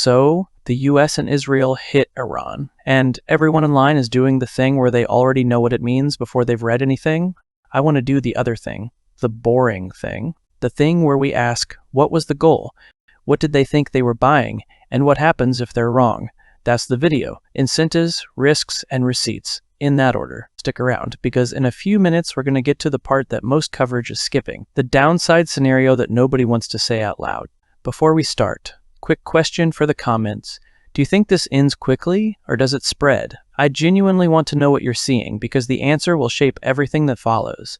So, the US and Israel hit Iran, and everyone in line is doing the thing where they already know what it means before they've read anything. I want to do the other thing, the boring thing, the thing where we ask, what was the goal? What did they think they were buying? And what happens if they're wrong? That's the video. Incentives, risks, and receipts. In that order. Stick around, because in a few minutes we're going to get to the part that most coverage is skipping, the downside scenario that nobody wants to say out loud. Before we start, quick question for the comments. Do you think this ends quickly, or does it spread? I genuinely want to know what you're seeing, because the answer will shape everything that follows.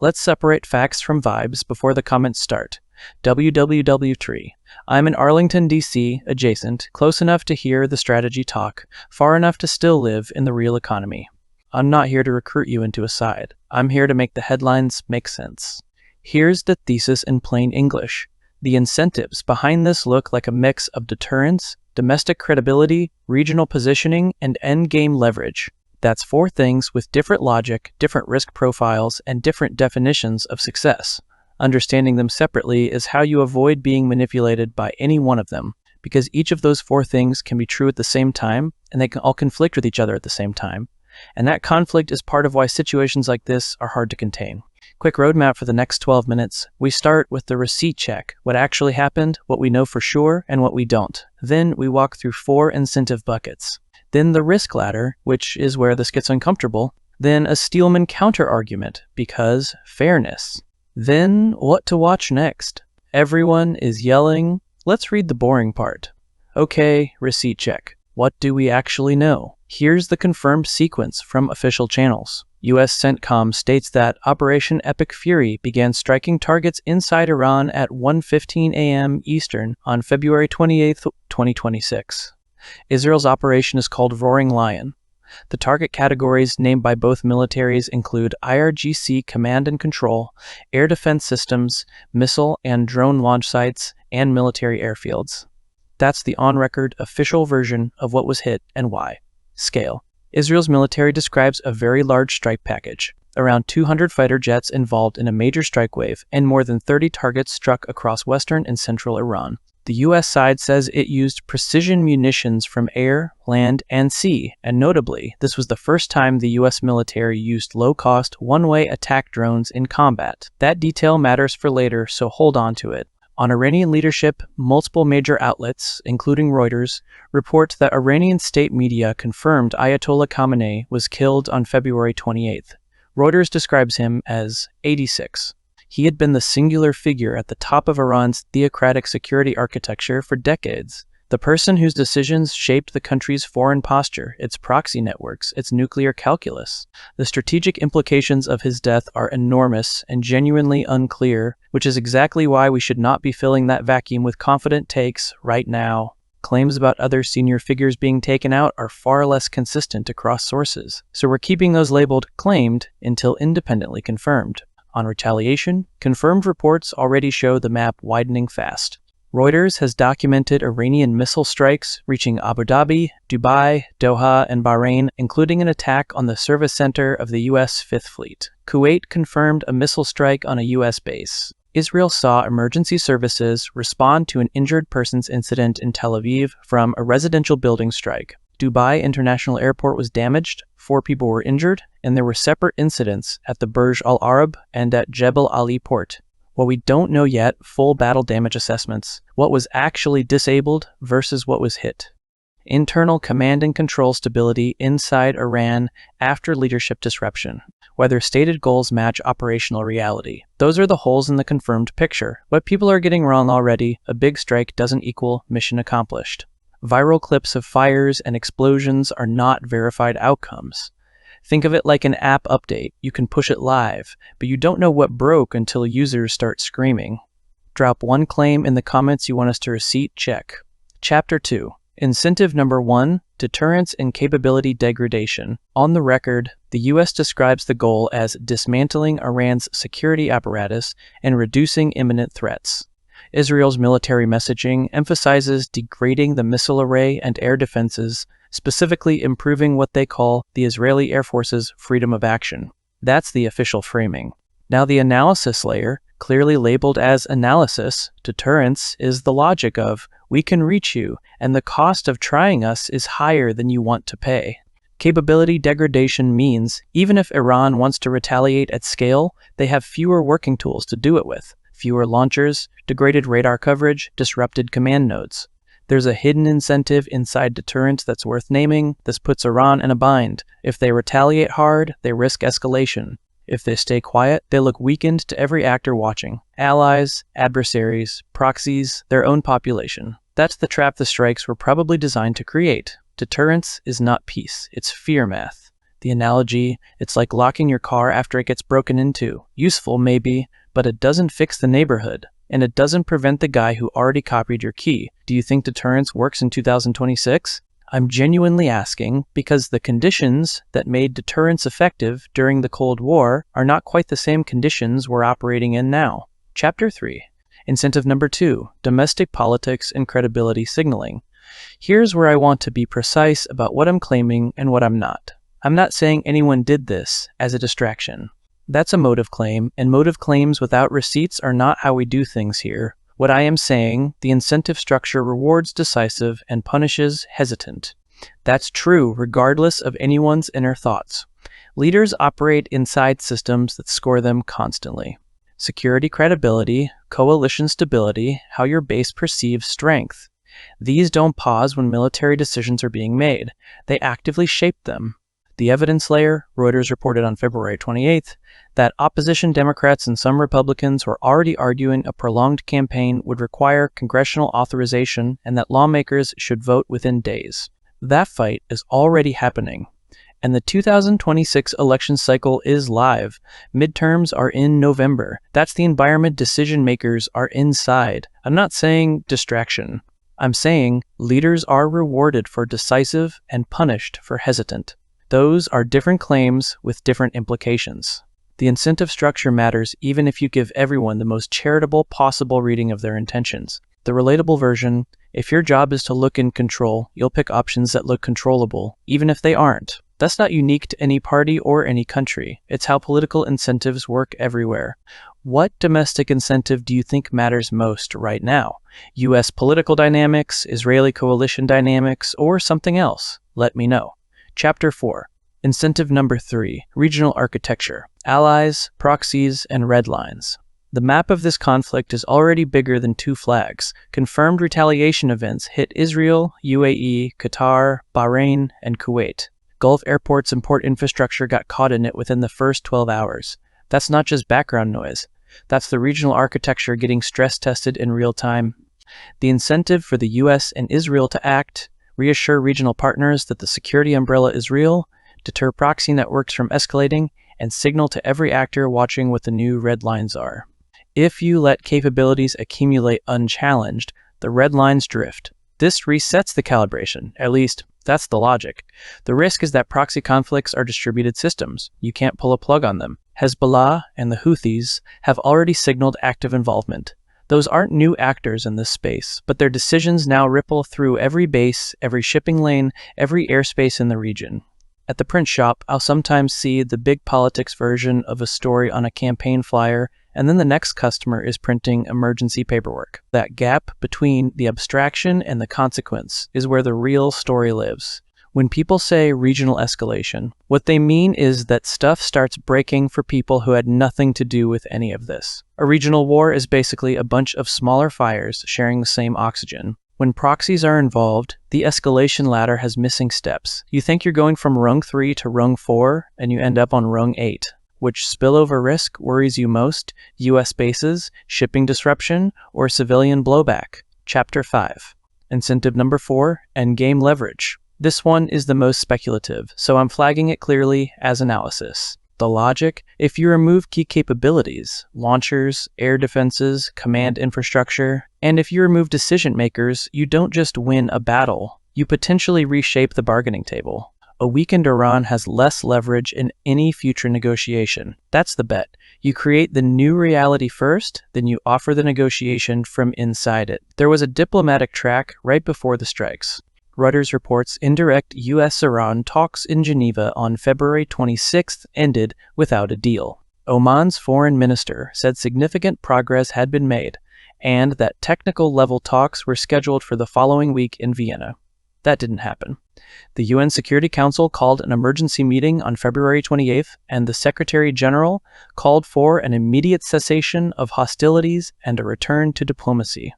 Let's separate facts from vibes before the comments start. www tree. I'm in Arlington, D.C., adjacent, close enough to hear the strategy talk, far enough to still live in the real economy. I'm not here to recruit you into a side. I'm here to make the headlines make sense. Here's the thesis in plain English. The incentives behind this look like a mix of deterrence, domestic credibility, regional positioning, and endgame leverage. That's four things with different logic, different risk profiles, and different definitions of success. Understanding them separately is how you avoid being manipulated by any one of them, because each of those four things can be true at the same time, and they can all conflict with each other at the same time. And that conflict is part of why situations like this are hard to contain. Quick roadmap for the next 12 minutes. We start with the receipt check, what actually happened, what we know for sure, and what we don't. Then we walk through four incentive buckets. Then the risk ladder, which is where this gets uncomfortable. Then a Steelman counter-argument, because fairness. Then, what to watch next? Everyone is yelling. Let's read the boring part. Okay, receipt check. What do we actually know? Here's the confirmed sequence from official channels. US CENTCOM states that Operation Epic Fury began striking targets inside Iran at 1:15 a.m. Eastern on February 28, 2026. Israel's operation is called Roaring Lion. The target categories named by both militaries include IRGC command and control, air defense systems, missile and drone launch sites, and military airfields. That's the on-record official version of what was hit and why. Scale. Israel's military describes a very large strike package, around 200 fighter jets involved in a major strike wave, and more than 30 targets struck across western and central Iran. The U.S. side says it used precision munitions from air, land, and sea, and notably, this was the first time the U.S. military used low-cost, one-way attack drones in combat. That detail matters for later, so hold on to it. On Iranian leadership, multiple major outlets, including Reuters, report that Iranian state media confirmed Ayatollah Khamenei was killed on February 28th. Reuters describes him as 86. He had been the singular figure at the top of Iran's theocratic security architecture for decades, the person whose decisions shaped the country's foreign posture, its proxy networks, its nuclear calculus. The strategic implications of his death are enormous and genuinely unclear, which is exactly why we should not be filling that vacuum with confident takes right now. Claims about other senior figures being taken out are far less consistent across sources, so we're keeping those labeled claimed until independently confirmed. On retaliation, confirmed reports already show the map widening fast. Reuters has documented Iranian missile strikes reaching Abu Dhabi, Dubai, Doha, and Bahrain, including an attack on the service center of the U.S. Fifth Fleet. Kuwait confirmed a missile strike on a U.S. base. Israel saw emergency services respond to an injured persons incident in Tel Aviv from a residential building strike. Dubai International Airport was damaged, 4 people were injured, and there were separate incidents at the Burj Al Arab and at Jebel Ali port. While we don't know yet full battle damage assessments, what was actually disabled versus what was hit. Internal command and control stability inside Iran after leadership disruption. Whether stated goals match operational reality. Those are the holes in the confirmed picture. What people are getting wrong already, a big strike doesn't equal mission accomplished. Viral clips of fires and explosions are not verified outcomes. Think of it like an app update. You can push it live, but you don't know what broke until users start screaming. Drop one claim in the comments you want us to receipt check. Chapter 2. Incentive number 1, deterrence and capability degradation. On the record, the U.S. describes the goal as dismantling Iran's security apparatus and reducing imminent threats. Israel's military messaging emphasizes degrading the missile array and air defenses, specifically improving what they call the Israeli Air Force's freedom of action. That's the official framing. Now the analysis layer, clearly labeled as analysis. Deterrence is the logic of, we can reach you, and the cost of trying us is higher than you want to pay. Capability degradation means, even if Iran wants to retaliate at scale, they have fewer working tools to do it with. Fewer launchers, degraded radar coverage, disrupted command nodes. There's a hidden incentive inside deterrence that's worth naming. This puts Iran in a bind. If they retaliate hard, they risk escalation. If they stay quiet, they look weakened to every actor watching. Allies, adversaries, proxies, their own population. That's the trap the strikes were probably designed to create. Deterrence is not peace, it's fear math. The analogy, it's like locking your car after it gets broken into. Useful, maybe, but it doesn't fix the neighborhood. And it doesn't prevent the guy who already copied your key. Do you think deterrence works in 2026? I'm genuinely asking because the conditions that made deterrence effective during the Cold War are not quite the same conditions we're operating in now. Chapter 3. Incentive number 2. Domestic politics and credibility signaling. Here's where I want to be precise about what I'm claiming and what I'm not. I'm not saying anyone did this as a distraction. That's a motive claim, and motive claims without receipts are not how we do things here. What I am saying, the incentive structure rewards decisive and punishes hesitant. That's true regardless of anyone's inner thoughts. Leaders operate inside systems that score them constantly. Security credibility, coalition stability, how your base perceives strength. These don't pause when military decisions are being made. They actively shape them. The evidence layer, Reuters reported on February 28th, that opposition Democrats and some Republicans were already arguing a prolonged campaign would require congressional authorization and that lawmakers should vote within days. That fight is already happening. And the 2026 election cycle is live. Midterms are in November. That's the environment decision makers are inside. I'm not saying distraction. I'm saying leaders are rewarded for decisive and punished for hesitant. Those are different claims with different implications. The incentive structure matters even if you give everyone the most charitable possible reading of their intentions. The relatable version, if your job is to look in control, you'll pick options that look controllable, even if they aren't. That's not unique to any party or any country. It's how political incentives work everywhere. What domestic incentive do you think matters most right now? US political dynamics, Israeli coalition dynamics, or something else? Let me know. Chapter 4. Incentive number 3. Regional architecture. Allies, proxies, and red lines. The map of this conflict is already bigger than 2 flags. Confirmed retaliation events hit Israel, UAE, Qatar, Bahrain, and Kuwait. Gulf airports and port infrastructure got caught in it within the first 12 hours. That's not just background noise. That's the regional architecture getting stress tested in real time. The incentive for the US and Israel to act, reassure regional partners that the security umbrella is real, deter proxy networks from escalating, and signal to every actor watching what the new red lines are. If you let capabilities accumulate unchallenged, the red lines drift. This resets the calibration, at least that's the logic. The risk is that proxy conflicts are distributed systems. You can't pull a plug on them. Hezbollah and the Houthis have already signaled active involvement. Those aren't new actors in this space, but their decisions now ripple through every base, every shipping lane, every airspace in the region. At the print shop, I'll sometimes see the big politics version of a story on a campaign flyer, and then the next customer is printing emergency paperwork. That gap between the abstraction and the consequence is where the real story lives. When people say regional escalation, what they mean is that stuff starts breaking for people who had nothing to do with any of this. A regional war is basically a bunch of smaller fires sharing the same oxygen. When proxies are involved, the escalation ladder has missing steps. You think you're going from rung 3 to rung 4, and you end up on rung 8. Which spillover risk worries you most? US bases, shipping disruption, or civilian blowback? Chapter 5. Incentive number 4, endgame leverage. This one is the most speculative, so I'm flagging it clearly as analysis. The logic, if you remove key capabilities, launchers, air defenses, command infrastructure, and if you remove decision makers, you don't just win a battle, you potentially reshape the bargaining table. A weakened Iran has less leverage in any future negotiation. That's the bet. You create the new reality first, then you offer the negotiation from inside it. There was a diplomatic track right before the strikes. Reuters reports indirect US-Iran talks in Geneva on February 26th ended without a deal. Oman's foreign minister said significant progress had been made, and that technical-level talks were scheduled for the following week in Vienna. That didn't happen. The UN Security Council called an emergency meeting on February 28th, and the Secretary General called for an immediate cessation of hostilities and a return to diplomacy.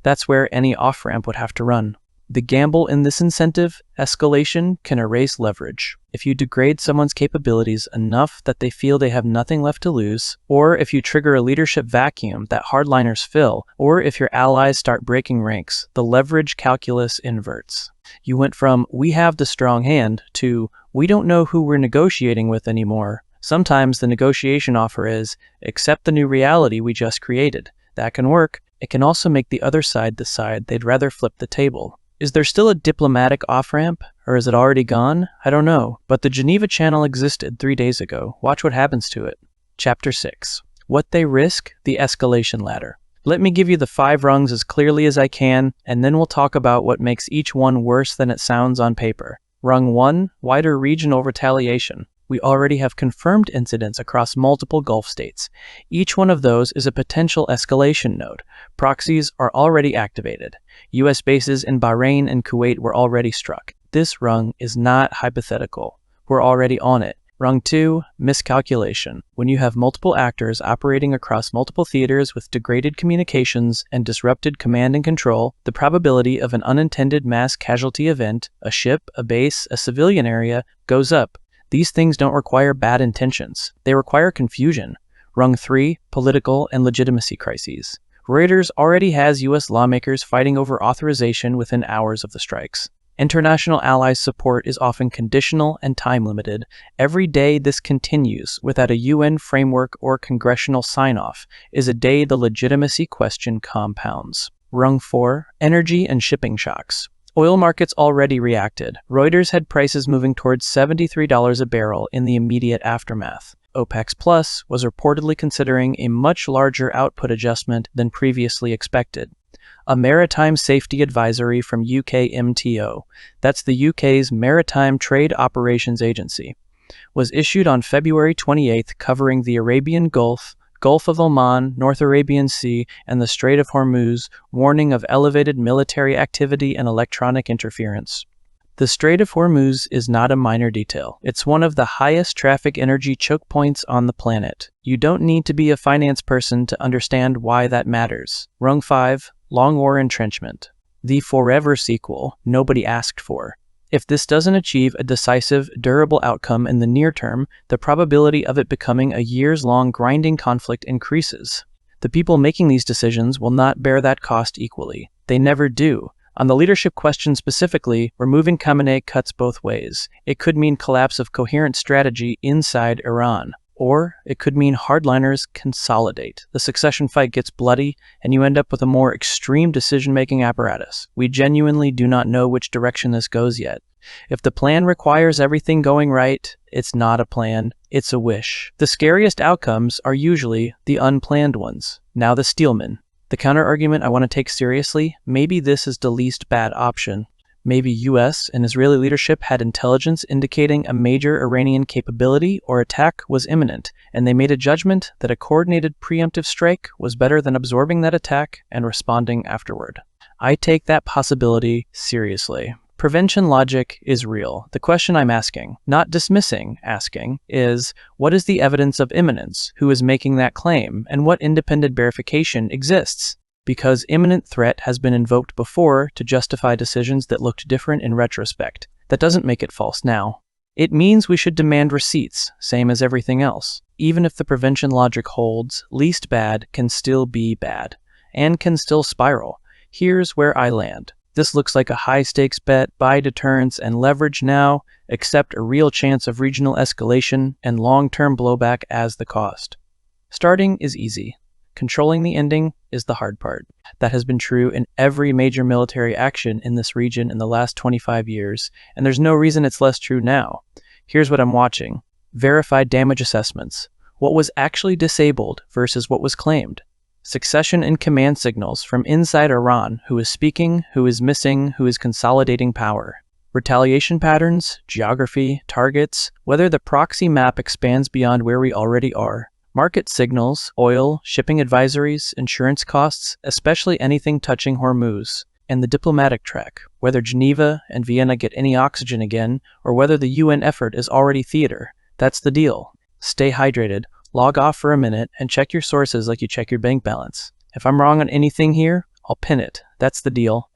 That's where any off-ramp would have to run. The gamble in this incentive, escalation, can erase leverage. If you degrade someone's capabilities enough that they feel they have nothing left to lose, or if you trigger a leadership vacuum that hardliners fill, or if your allies start breaking ranks, the leverage calculus inverts. You went from, we have the strong hand, to, we don't know who we're negotiating with anymore. Sometimes the negotiation offer is, accept the new reality we just created. That can work. It can also make the other side decide they'd rather flip the table. Is there still a diplomatic off-ramp, or is it already gone? I don't know, but the Geneva Channel existed 3 days ago. Watch what happens to it. Chapter 6. What they risk, the escalation ladder. Let me give you the 5 rungs as clearly as I can, and then we'll talk about what makes each one worse than it sounds on paper. Rung 1, wider regional retaliation. We already have confirmed incidents across multiple Gulf states. Each one of those is a potential escalation node. Proxies are already activated. U.S. bases in Bahrain and Kuwait were already struck. This rung is not hypothetical. We're already on it. Rung 2, miscalculation. When you have multiple actors operating across multiple theaters with degraded communications and disrupted command and control, the probability of an unintended mass casualty event, a ship, a base, a civilian area, goes up. These things don't require bad intentions. They require confusion. Rung 3, political and legitimacy crises. Reuters already has U.S. lawmakers fighting over authorization within hours of the strikes. International allies' support is often conditional and time-limited. Every day this continues without a UN framework or congressional sign-off is a day the legitimacy question compounds. Rung 4, energy and shipping shocks. Oil markets already reacted. Reuters had prices moving towards $73 a barrel in the immediate aftermath. OPEC Plus was reportedly considering a much larger output adjustment than previously expected. A maritime safety advisory from UK MTO, that's the UK's Maritime Trade Operations Agency, was issued on February 28th covering the Arabian Gulf, Gulf of Oman, North Arabian Sea, and the Strait of Hormuz, warning of elevated military activity and electronic interference. The Strait of Hormuz is not a minor detail. It's one of the highest traffic energy choke points on the planet. You don't need to be a finance person to understand why that matters. Rung 5, long war entrenchment. The forever sequel nobody asked for. If this doesn't achieve a decisive, durable outcome in the near term, the probability of it becoming a years-long grinding conflict increases. The people making these decisions will not bear that cost equally. They never do. On the leadership question specifically, removing Khamenei cuts both ways. It could mean collapse of coherent strategy inside Iran. Or it could mean hardliners consolidate. The succession fight gets bloody, and you end up with a more extreme decision-making apparatus. We genuinely do not know which direction this goes yet. If the plan requires everything going right, it's not a plan, it's a wish. The scariest outcomes are usually the unplanned ones. Now the Steelman. The counter-argument I want to take seriously, maybe this is the least bad option. Maybe US and Israeli leadership had intelligence indicating a major Iranian capability or attack was imminent, and they made a judgment that a coordinated preemptive strike was better than absorbing that attack and responding afterward. I take that possibility seriously. Prevention logic is real. The question I'm asking, not dismissing asking, is what is the evidence of imminence? Who is making that claim? And what independent verification exists? Because imminent threat has been invoked before to justify decisions that looked different in retrospect. That doesn't make it false now. It means we should demand receipts, same as everything else. Even if the prevention logic holds, least bad can still be bad, and can still spiral. Here's where I land. This looks like a high-stakes bet, buy deterrence and leverage now, accept a real chance of regional escalation and long-term blowback as the cost. Starting is easy. Controlling the ending is the hard part. That has been true in every major military action in this region in the last 25 years, and there's no reason it's less true now. Here's what I'm watching. Verified damage assessments. What was actually disabled versus what was claimed. Succession in command signals from inside Iran, who is speaking, who is missing, who is consolidating power. Retaliation patterns, geography, targets, whether the proxy map expands beyond where we already are. Market signals, oil, shipping advisories, insurance costs, especially anything touching Hormuz, and the diplomatic track, whether Geneva and Vienna get any oxygen again, or whether the UN effort is already theater. That's the deal. Stay hydrated, log off for a minute, and check your sources like you check your bank balance. If I'm wrong on anything here, I'll pin it. That's the deal.